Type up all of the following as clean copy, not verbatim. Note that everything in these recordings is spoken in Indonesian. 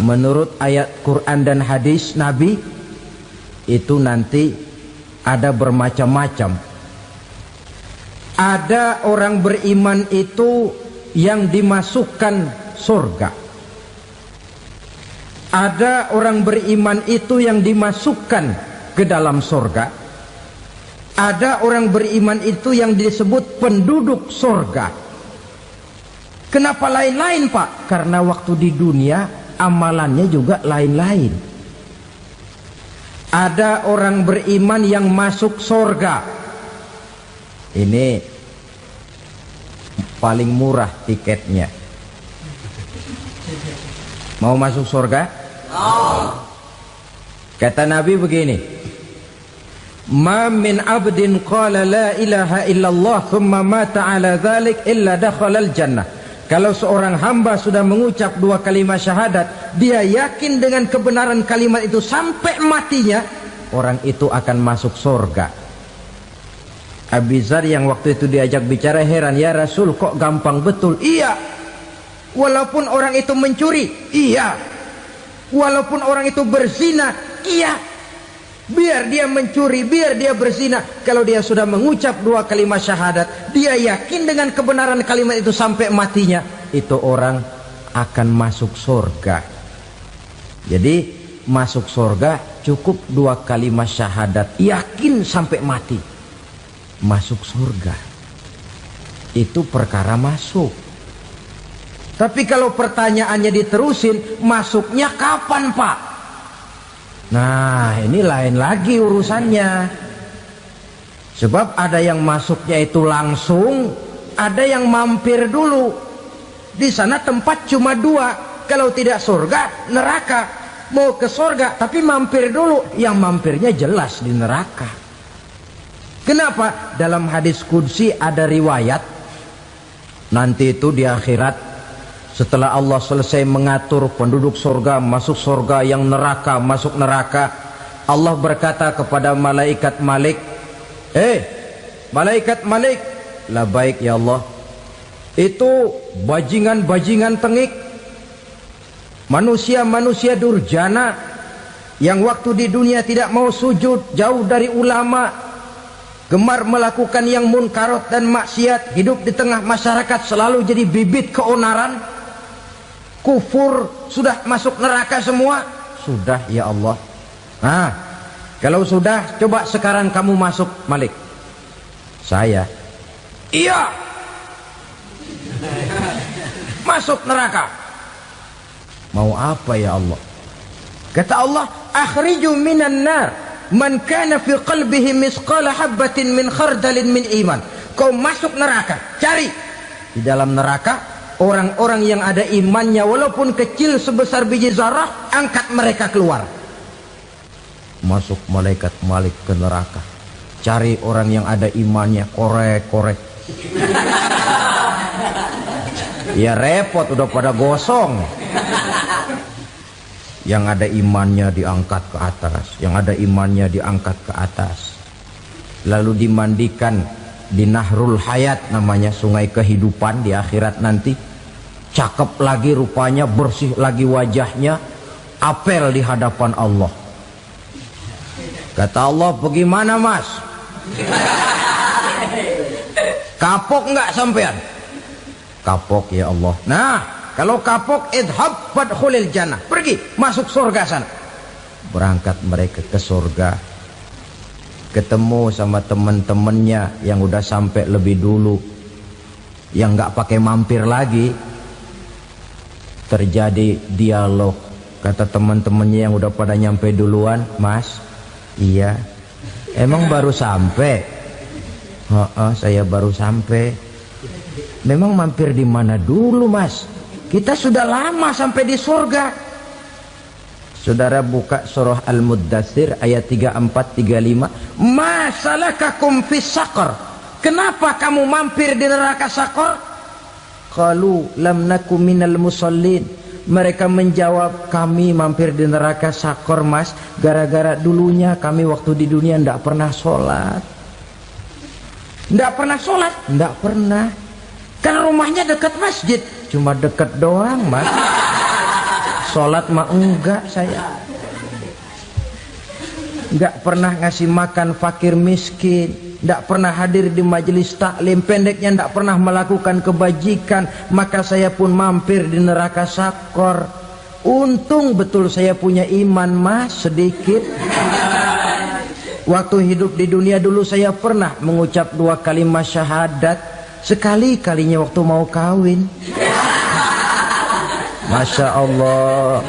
menurut ayat Quran dan hadis Nabi itu nanti ada bermacam-macam. Ada orang beriman itu yang dimasukkan surga. Ada orang beriman itu yang dimasukkan ke dalam surga. Ada orang beriman itu yang disebut penduduk surga. Kenapa lain-lain, Pak? Karena waktu di dunia amalannya juga lain-lain. Ada orang beriman yang masuk surga. Ini paling murah tiketnya. Mau masuk surga? Kata Nabi begini, ma min abdin qala la ilaha illallah thumma mata ala dhalik illa dakhalal jannah. Kalau seorang hamba sudah mengucap dua kalimat syahadat, dia yakin dengan kebenaran kalimat itu sampai matinya, orang itu akan masuk surga. Abi Dzar yang waktu itu diajak bicara heran, ya Rasul kok gampang betul? Iya, walaupun orang itu mencuri, iya, walaupun orang itu berzina, iya, biar dia mencuri, biar dia berzina, kalau dia sudah mengucap dua kalimat syahadat, dia yakin dengan kebenaran kalimat itu sampai matinya, itu orang akan masuk surga. Jadi masuk surga cukup dua kalimat syahadat, yakin sampai mati, masuk surga. Itu perkara masuk. Tapi kalau pertanyaannya diterusin, masuknya kapan, Pak? Nah, ini lain lagi urusannya. Sebab ada yang masuknya itu langsung, ada yang mampir dulu. Di sana tempat cuma dua, kalau tidak surga, neraka. Mau ke surga tapi mampir dulu, yang mampirnya jelas di neraka. Kenapa? Dalam hadis qudsi ada riwayat, nanti itu di akhirat, setelah Allah selesai mengatur penduduk surga masuk surga, yang neraka masuk neraka, Allah berkata kepada malaikat Malik, malaikat Malik, labaik ya Allah, itu bajingan-bajingan tengik, manusia-manusia durjana yang waktu di dunia tidak mau sujud, jauh dari ulama, gemar melakukan yang munkarat dan maksiat, hidup di tengah masyarakat selalu jadi bibit keonaran, kufur, sudah masuk neraka semua. Sudah ya Allah. Nah, kalau sudah, coba sekarang kamu masuk, Malik. Saya, iya, masuk neraka. Mau apa ya Allah? Kata Allah, akhriju minan nar man kana fi qalbihi misqala habbatin min khardalin min iman. Kau masuk neraka, cari di dalam neraka orang-orang yang ada imannya walaupun kecil sebesar biji zarah, angkat mereka keluar. Masuk malaikat Malik ke neraka, cari orang yang ada imannya, korek-korek. Ya repot, udah pada gosong. Yang ada imannya diangkat ke atas, yang ada imannya diangkat ke atas, lalu dimandikan di Nahrul Hayat, namanya sungai kehidupan di akhirat nanti. Cakep lagi rupanya, bersih lagi wajahnya, apel di hadapan Allah. Kata Allah, bagaimana mas? Kapok nggak sampean? Kapok ya Allah. Nah, kalau kapok, idhab fadkhulil jannah, pergi masuk surga sana. Berangkat mereka ke surga, ketemu sama teman-temannya yang udah sampai lebih dulu, yang nggak pakai mampir lagi. Terjadi dialog. Kata teman-temannya yang udah pada nyampe duluan, mas, iya, emang baru sampai? Saya baru sampai. Memang mampir di mana dulu mas? Kita sudah lama sampai di surga. Saudara buka surah Al-Muddatsir ayat 34-35. Ma salakakum fis saqar? Kenapa kamu mampir di neraka Saqar? Qalu lam naku minal musallin. Mereka menjawab, kami mampir di neraka Saqar mas, gara-gara dulunya kami waktu di dunia tidak pernah sholat. Tidak pernah sholat? Tidak pernah. Kan rumahnya dekat masjid, cuma dekat doang mas. Sholat mah enggak saya. Enggak pernah ngasih makan fakir miskin, enggak pernah hadir di majelis taklim, pendeknya enggak pernah melakukan kebajikan, maka saya pun mampir di neraka sakor. Untung betul saya punya iman mas sedikit. Waktu hidup di dunia dulu saya pernah mengucap 2 kalimat syahadat, sekali-kalinya waktu mau kawin. Masya Allah.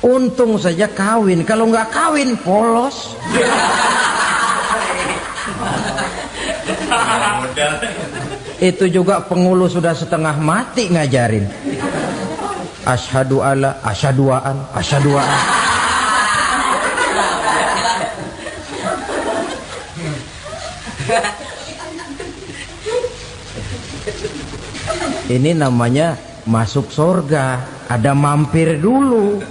Untung saja kawin, kalau nggak kawin polos. Itu juga pengulu sudah setengah mati ngajarin. Asyhadu alla, asyaduaan, asyaduaan. Ini namanya masuk surga, ada mampir dulu.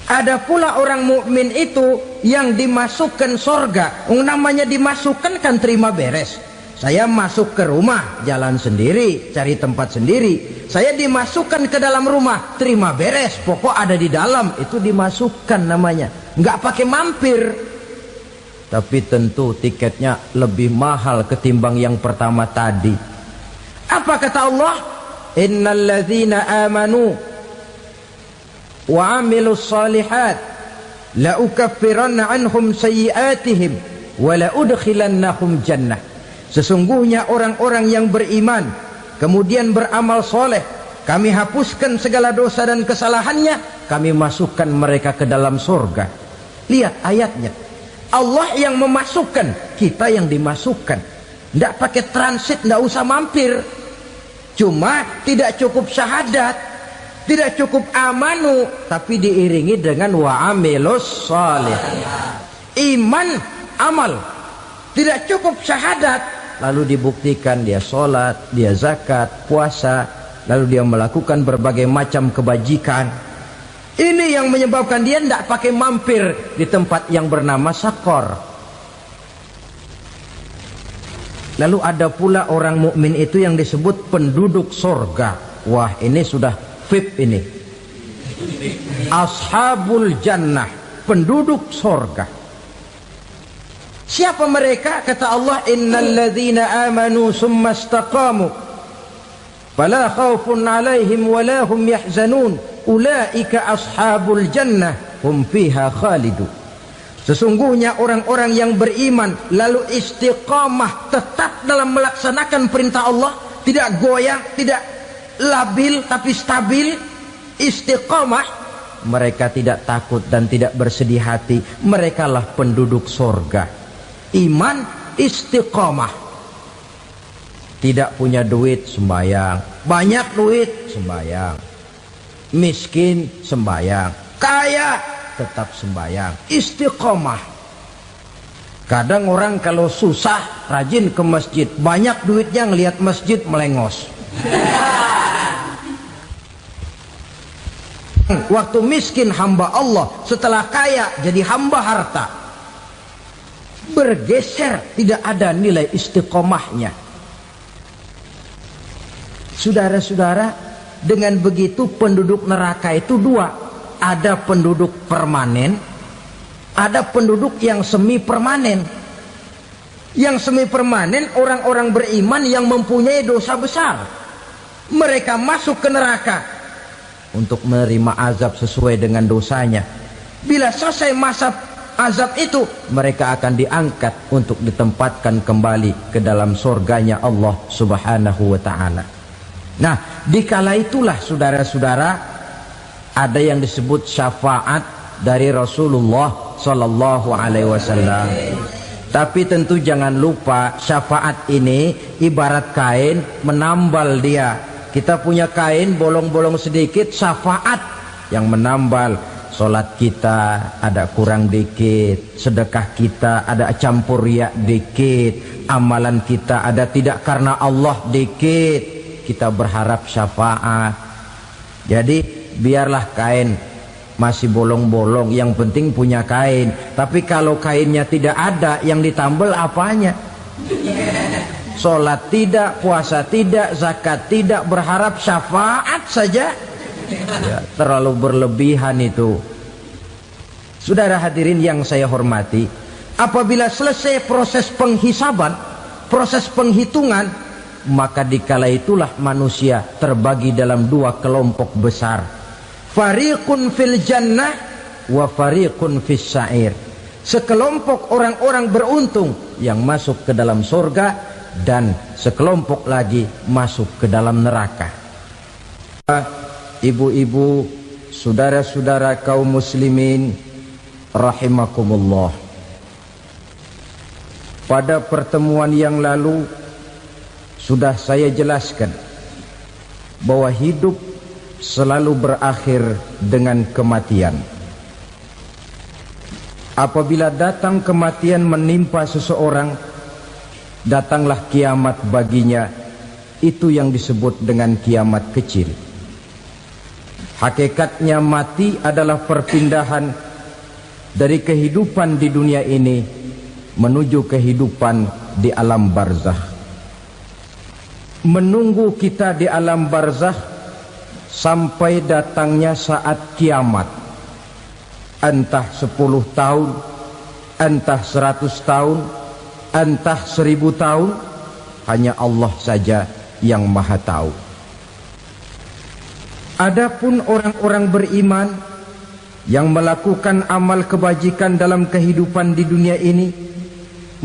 Ada pula orang mukmin itu yang dimasukkan surga. Namanya dimasukkan kan terima beres. Saya masuk ke rumah, jalan sendiri, cari tempat sendiri. Saya dimasukkan ke dalam rumah, terima beres, pokok ada di dalam, itu dimasukkan namanya. Nggak pakai mampir. Tapi tentu tiketnya lebih mahal ketimbang yang pertama tadi. Apa kata Allah? Innal ladzina amanu wa amilus salihat la ukaffiranna anhum sayyi'atihim wa la udkhilannahum jannah. Sesungguhnya orang-orang yang beriman kemudian beramal soleh, kami hapuskan segala dosa dan kesalahannya, kami masukkan mereka ke dalam surga. Lihat ayatnya, Allah yang memasukkan, kita yang dimasukkan. Tidak pakai transit, tidak usah mampir. Cuma tidak cukup syahadat, tidak cukup amanu, tapi diiringi dengan wa'amilus salih. Iman, amal. Tidak cukup syahadat, lalu dibuktikan dia sholat, dia zakat, puasa, lalu dia melakukan berbagai macam kebajikan. Ini yang menyebabkan dia tidak pakai mampir di tempat yang bernama sakor. Lalu ada pula orang mukmin itu yang disebut penduduk surga. Wah, ini sudah VIP ini. Ashabul jannah, penduduk surga. Siapa mereka? Kata Allah, innal ladzina amanu summa istaqamu fala khaufun 'alaihim wala hum yahzanun ulaika ashabul jannah hum fiha khalidun. Sesungguhnya orang-orang yang beriman lalu istiqamah, tetap dalam melaksanakan perintah Allah, tidak goyang, tidak labil tapi stabil, istiqamah, mereka tidak takut dan tidak bersedih hati. Merekalah penduduk surga. Iman, istiqamah. Tidak punya duit, sembayang. Banyak duit, sembayang. Miskin, sembayang. Kaya, tetap sembayang. Istiqamah. Kadang orang kalau susah rajin ke masjid, banyak duitnya ngelihat masjid melengos. Waktu miskin hamba Allah, setelah kaya jadi hamba harta. Bergeser, tidak ada nilai istiqomahnya. Saudara-saudara, dengan begitu penduduk neraka itu dua. Ada penduduk permanen, ada penduduk yang semi permanen. Yang semi permanen orang-orang beriman yang mempunyai dosa besar. Mereka masuk ke neraka untuk menerima azab sesuai dengan dosanya. Bila selesai masa azab itu, mereka akan diangkat untuk ditempatkan kembali ke dalam surganya Allah Subhanahu wa ta'ala. Nah, dikala itulah saudara-saudara, ada yang disebut syafaat dari Rasulullah Sallallahu Alaihi Wasallam. Tapi tentu jangan lupa, syafaat ini ibarat kain menambal dia. Kita punya kain bolong-bolong sedikit, syafaat yang menambal. Solat kita ada kurang dikit, sedekah kita ada campur riak dikit, amalan kita ada tidak karena Allah dikit, kita berharap syafaat. Jadi biarlah kain masih bolong-bolong, yang penting punya kain. Tapi kalau kainnya tidak ada, yang ditambal apanya? Sholat tidak, puasa tidak, zakat tidak, berharap syafaat saja. Ya, terlalu berlebihan itu. Saudara hadirin yang saya hormati, apabila selesai proses penghisaban, proses penghitungan, maka dikala itulah manusia terbagi dalam dua kelompok besar. Fariqun fil jannah wa fariqun fis sa'ir. Sekelompok orang-orang beruntung yang masuk ke dalam surga, dan sekelompok lagi masuk ke dalam neraka. Ibu-ibu, saudara-saudara kaum muslimin rahimakumullah. Pada pertemuan yang lalu sudah saya jelaskan bahwa hidup selalu berakhir dengan kematian. Apabila datang kematian menimpa seseorang, datanglah kiamat baginya. Itu yang disebut dengan kiamat kecil. Hakikatnya mati adalah perpindahan dari kehidupan di dunia ini menuju kehidupan di alam barzakh. Menunggu kita di alam barzakh sampai datangnya saat kiamat. Entah 10 tahun, entah 100 tahun, entah 1000 tahun, hanya Allah saja yang maha tahu. Adapun orang-orang beriman yang melakukan amal kebajikan dalam kehidupan di dunia ini,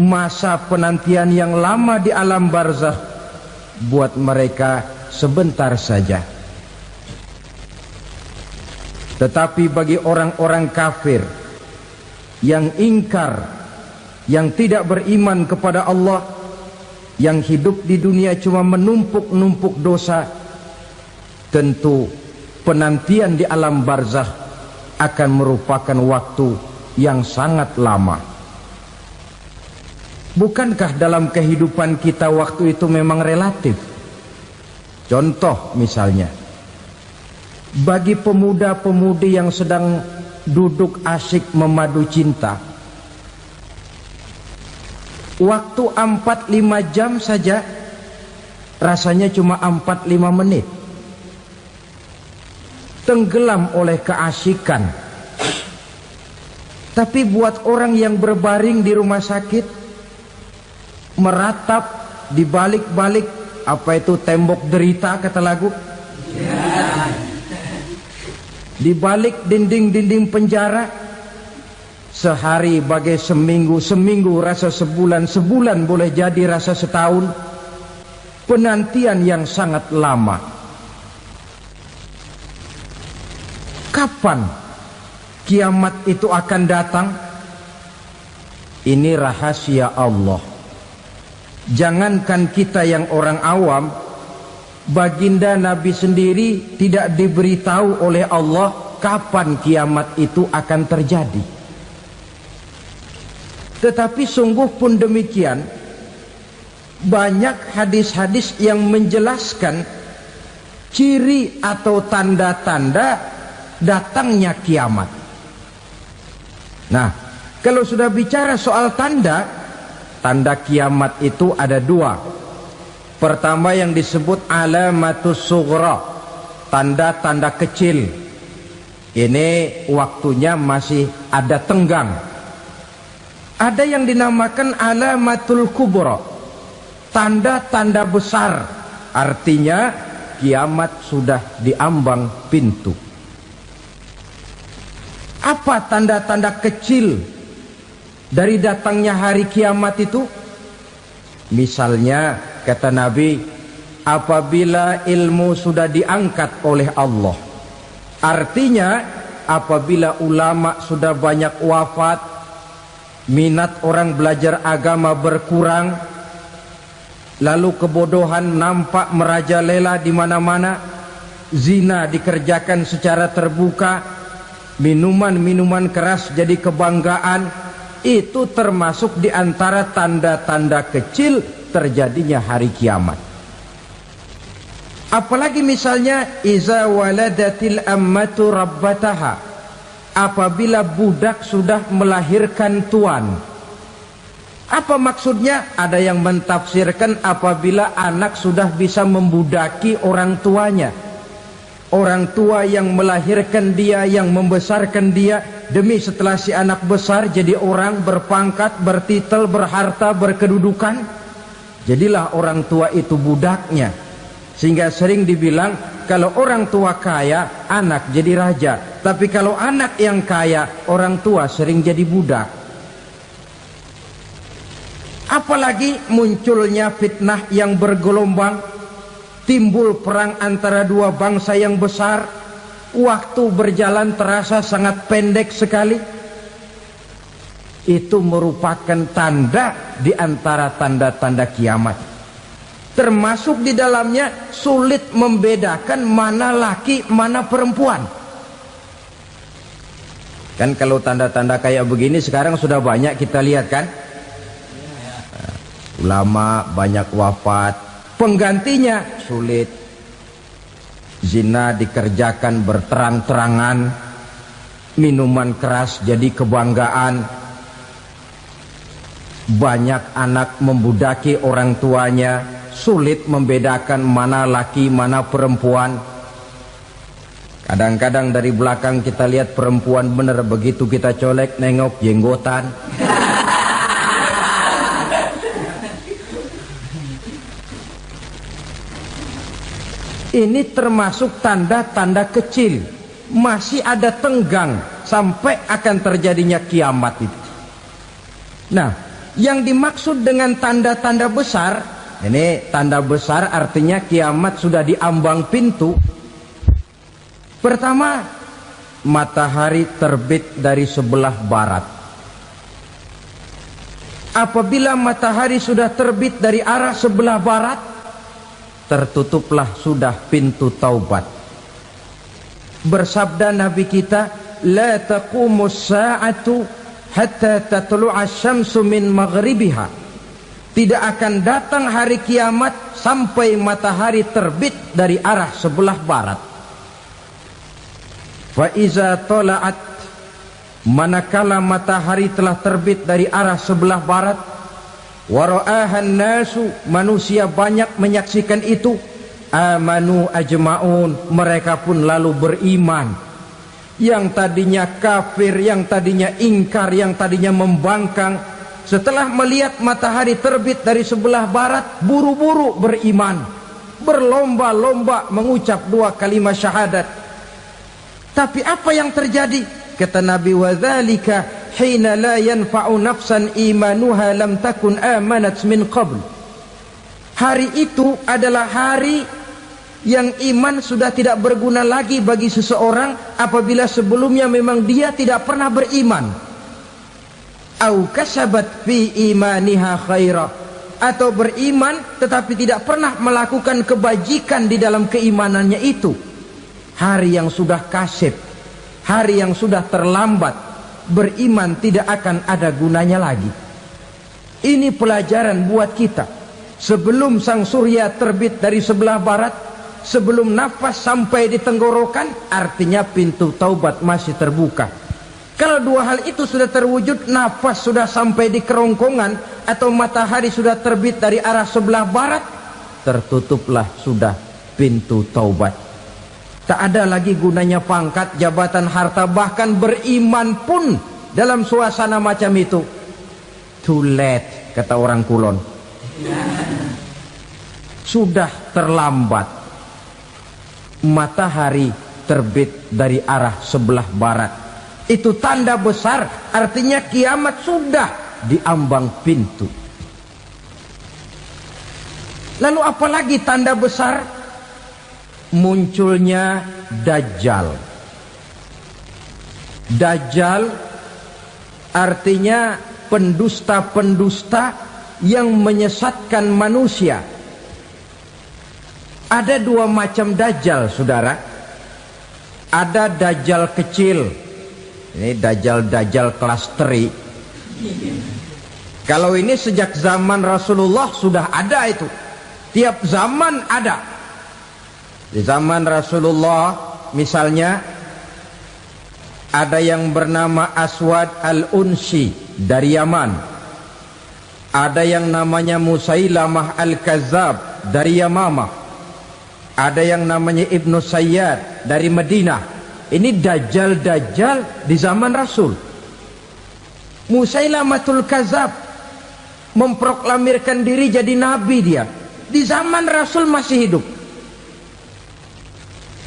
masa penantian yang lama di alam barzakh buat mereka sebentar saja. Tetapi bagi orang-orang kafir yang ingkar, yang tidak beriman kepada Allah, yang hidup di dunia cuma menumpuk-numpuk dosa, tentu penantian di alam barzakh akan merupakan waktu yang sangat lama. Bukankah dalam kehidupan kita waktu itu memang relatif? Contoh misalnya, bagi pemuda-pemudi yang sedang duduk asyik memadu cinta, waktu 4-5 jam saja rasanya cuma 4-5 menit. Tenggelam oleh keasikan. Tapi buat orang yang berbaring di rumah sakit, meratap di balik-balik apa itu tembok derita kata lagu, di balik dinding-dinding penjara, sehari bagai seminggu, seminggu rasa sebulan, sebulan boleh jadi rasa setahun. Penantian yang sangat lama. Kapan kiamat itu akan datang? Ini rahasia Allah. Jangankan kita yang orang awam, baginda Nabi sendiri tidak diberitahu oleh Allah kapan kiamat itu akan terjadi. Tetapi sungguh pun demikian, banyak hadis-hadis yang menjelaskan ciri atau tanda-tanda datangnya kiamat. Nah, kalau sudah bicara soal tanda, tanda kiamat itu ada dua. Pertama yang disebut alamatus sughra, tanda-tanda kecil. Ini waktunya masih ada tenggang. Ada yang dinamakan alamatul kubra, tanda-tanda besar. Artinya kiamat sudah diambang pintu. Apa tanda-tanda kecil dari datangnya hari kiamat itu? Misalnya kata Nabi, apabila ilmu sudah diangkat oleh Allah, artinya apabila ulama sudah banyak wafat, minat orang belajar agama berkurang, lalu kebodohan nampak merajalela di mana-mana, zina dikerjakan secara terbuka, minuman-minuman keras jadi kebanggaan, itu termasuk di antara tanda-tanda kecil terjadinya hari kiamat. Apalagi misalnya iza waladatil ammatu rabbataha, apabila budak sudah melahirkan tuan. Apa maksudnya? Ada yang mentafsirkan apabila anak sudah bisa membudaki orang tuanya. Orang tua yang melahirkan dia, yang membesarkan dia, demi setelah si anak besar jadi orang berpangkat, bertitel, berharta, berkedudukan, jadilah orang tua itu budaknya. Sehingga sering dibilang kalau orang tua kaya, anak jadi raja. Tapi kalau anak yang kaya, orang tua sering jadi budak. Apalagi munculnya fitnah yang bergelombang, timbul perang antara dua bangsa yang besar, waktu berjalan terasa sangat pendek sekali. Itu merupakan tanda di antara tanda-tanda kiamat. Termasuk di dalamnya sulit membedakan mana laki, mana perempuan. Kan kalau tanda-tanda kayak begini sekarang sudah banyak kita lihat kan. Ulama banyak wafat, penggantinya sulit. Zina dikerjakan berterang-terangan, minuman keras jadi kebanggaan. Banyak anak membudaki orang tuanya, sulit membedakan mana laki mana perempuan. Kadang-kadang dari belakang kita lihat perempuan bener, begitu kita colek nengok jenggotan. Ini termasuk tanda-tanda kecil. Masih ada tenggang sampai akan terjadinya kiamat itu. Nah, yang dimaksud dengan tanda-tanda besar, ini tanda besar artinya kiamat sudah diambang pintu. Pertama, matahari terbit dari sebelah barat. Apabila matahari sudah terbit dari arah sebelah barat, tertutuplah sudah pintu taubat. Bersabda Nabi kita, la taqumus sa'atu hatta tatlu'a syamsu min maghribiha. Tidak akan datang hari kiamat sampai matahari terbit dari arah sebelah barat. Fa iza tala'at, manakala matahari telah terbit dari arah sebelah barat, wara'ahan nasu, manusia banyak menyaksikan itu, amanu ajma'un, mereka pun lalu beriman. Yang tadinya kafir, yang tadinya ingkar, yang tadinya membangkang, setelah melihat matahari terbit dari sebelah barat, buru-buru beriman, berlomba-lomba mengucap dua kalimat syahadat. Tapi apa yang terjadi? Kata Nabi, wadzalika hina la yanfa'u nafsan imanuha lam takun amanat min qabl. Hari itu adalah hari yang iman sudah tidak berguna lagi bagi seseorang apabila sebelumnya memang dia tidak pernah beriman. Au kasabat fi imaniha khaira, atau beriman tetapi tidak pernah melakukan kebajikan di dalam keimanannya itu. Hari yang sudah kasib, hari yang sudah terlambat, beriman tidak akan ada gunanya lagi. Ini pelajaran buat kita. Sebelum sang surya terbit dari sebelah barat, sebelum nafas sampai di tenggorokan, artinya pintu taubat masih terbuka. Kalau dua hal itu sudah terwujud, nafas sudah sampai di kerongkongan atau matahari sudah terbit dari arah sebelah barat, tertutuplah sudah pintu taubat. Tak ada lagi gunanya pangkat, jabatan, harta, bahkan beriman pun dalam suasana macam itu. Too late, kata orang Kulon. Sudah terlambat. Matahari terbit dari arah sebelah barat. Itu tanda besar, artinya kiamat sudah diambang pintu. Lalu apalagi tanda besar? Munculnya Dajjal. Dajjal artinya pendusta-pendusta yang menyesatkan manusia. Ada dua macam Dajjal, saudara. Ada Dajjal kecil. Ini Dajjal kelas 3. Kalau ini sejak zaman Rasulullah sudah ada itu. Tiap zaman ada. Di zaman Rasulullah misalnya ada yang bernama Aswad al-Unsi dari Yaman. Ada yang namanya Musailamah Al-Kazzab dari Yamamah. Ada yang namanya Ibnu Sayyad dari Madinah. Ini dajjal-dajjal di zaman Rasul. Musailamatul Kazzab memproklamirkan diri jadi nabi dia. Di zaman Rasul masih hidup.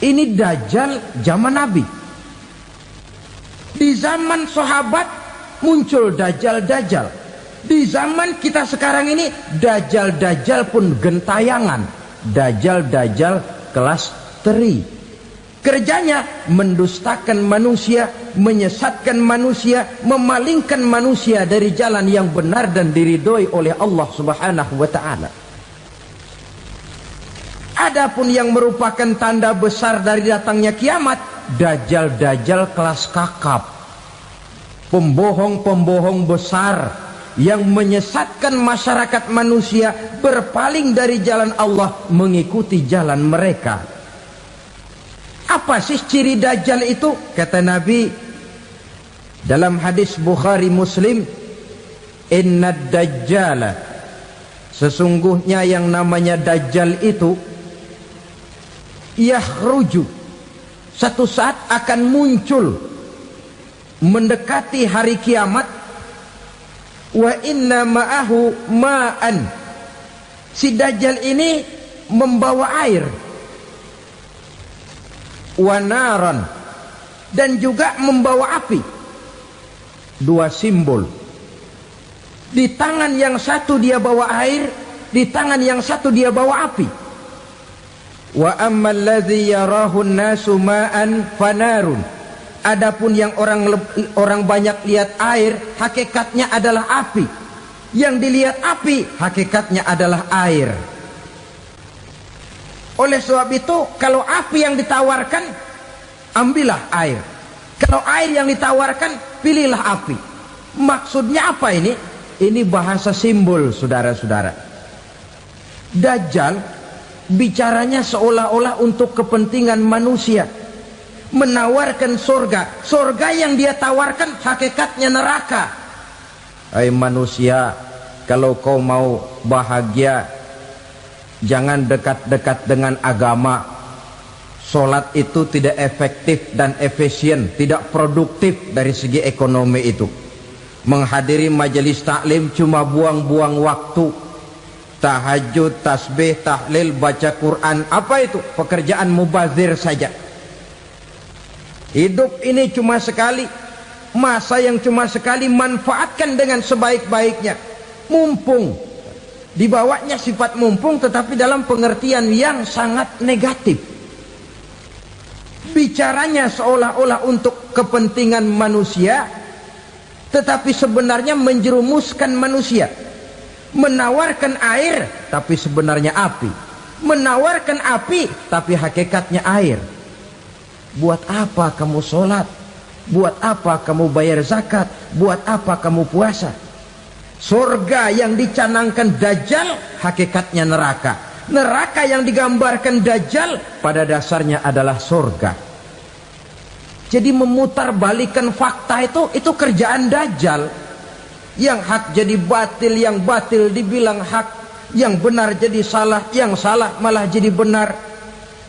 Ini dajjal zaman Nabi. Di zaman sahabat muncul dajjal-dajjal. Di zaman kita sekarang ini dajjal-dajjal pun gentayangan. Dajjal-dajjal kelas teri. Kerjanya mendustakan manusia, menyesatkan manusia, memalingkan manusia dari jalan yang benar dan diridhoi oleh Allah Subhanahu wa taala. Adapun yang merupakan tanda besar dari datangnya kiamat, dajjal-dajjal kelas kakap. Pembohong-pembohong besar yang menyesatkan masyarakat manusia berpaling dari jalan Allah mengikuti jalan mereka. Apa sih ciri dajjal itu? Kata Nabi dalam hadis Bukhari Muslim, "Inna dajjala", sesungguhnya yang namanya dajjal itu yakhruju, satu saat akan muncul mendekati hari kiamat. Wa inna ma'ahu ma'an, si dajjal ini membawa air. Wa naran, dan juga membawa api. Dua simbol. Di tangan yang satu dia bawa air, di tangan yang satu dia bawa api. Wa ammal ladzi yarahu an-nasu ma'an fanarun, adapun yang orang banyak lihat air, hakikatnya adalah api. Yang dilihat api, hakikatnya adalah air. Oleh sebab itu, kalau api yang ditawarkan, ambillah air. Kalau air yang ditawarkan, pilihlah api. Maksudnya apa ini? Ini bahasa simbol, saudara-saudara. Dajjal bicaranya seolah-olah untuk kepentingan manusia. Menawarkan surga. Surga yang dia tawarkan hakikatnya neraka. Hai manusia, kalau kau mau bahagia, jangan dekat-dekat dengan agama. Solat itu tidak efektif dan efisien, tidak produktif dari segi ekonomi itu. Menghadiri majelis taklim cuma buang-buang waktu. Tahajud, tasbih, tahlil, baca Quran, apa itu? Pekerjaan mubazir saja. Hidup ini cuma sekali, masa yang cuma sekali, manfaatkan dengan sebaik-baiknya. Mumpung. Dibawanya sifat mumpung, tetapi dalam pengertian yang sangat negatif. Bicaranya seolah-olah untuk kepentingan manusia, tetapi sebenarnya menjerumuskan manusia. Menawarkan air, tapi sebenarnya api. Menawarkan api, tapi hakikatnya air. Buat apa kamu sholat? Buat apa kamu bayar zakat? Buat apa kamu puasa? Surga yang dicanangkan dajjal, hakikatnya neraka. Neraka yang digambarkan dajjal, pada dasarnya adalah surga. Jadi memutarbalikkan fakta itu kerjaan dajjal. Yang hak jadi batil, yang batil dibilang hak, yang benar jadi salah, yang salah malah jadi benar.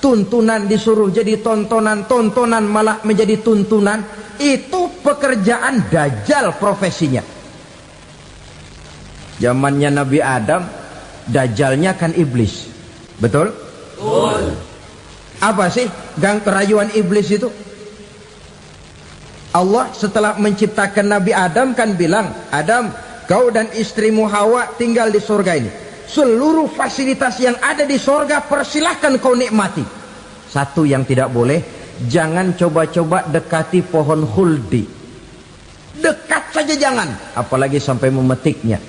Tuntunan disuruh jadi tontonan, tontonan malah menjadi tuntunan. Itu pekerjaan dajjal profesinya. Zamannya Nabi Adam, dajjalnya kan iblis. Betul? Betul. Apa sih gang kerayuan iblis itu? Allah setelah menciptakan Nabi Adam kan bilang, Adam, kau dan istrimu Hawa tinggal di surga ini. Seluruh fasilitas yang ada di surga persilahkan kau nikmati. Satu yang tidak boleh, jangan coba-coba dekati pohon khuldi. Dekat saja jangan, apalagi sampai memetiknya.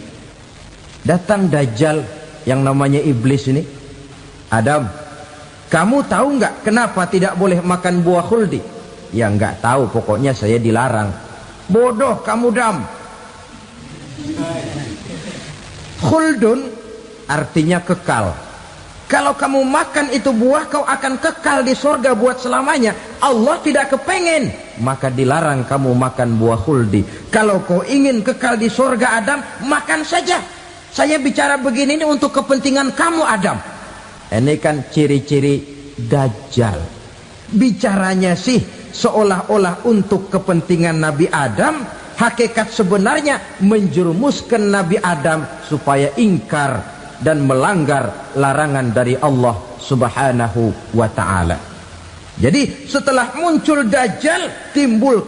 Datang dajjal yang namanya iblis ini. Adam, kamu tahu nggak kenapa tidak boleh makan buah khuldi? Ya nggak tahu, pokoknya saya dilarang. Bodoh kamu Dam. Khuldun artinya kekal. Kalau kamu makan itu buah, kau akan kekal di surga buat selamanya. Allah tidak kepengen, maka dilarang kamu makan buah khuldi. Kalau kau ingin kekal di surga Adam, makan saja. Saya bicara begini ini untuk kepentingan kamu Adam. Ini kan ciri-ciri Dajjal. Bicaranya sih seolah-olah untuk kepentingan Nabi Adam, hakikat sebenarnya menjerumuskan Nabi Adam supaya ingkar dan melanggar larangan dari Allah Subhanahu wa ta'ala. Jadi setelah muncul Dajjal, timbul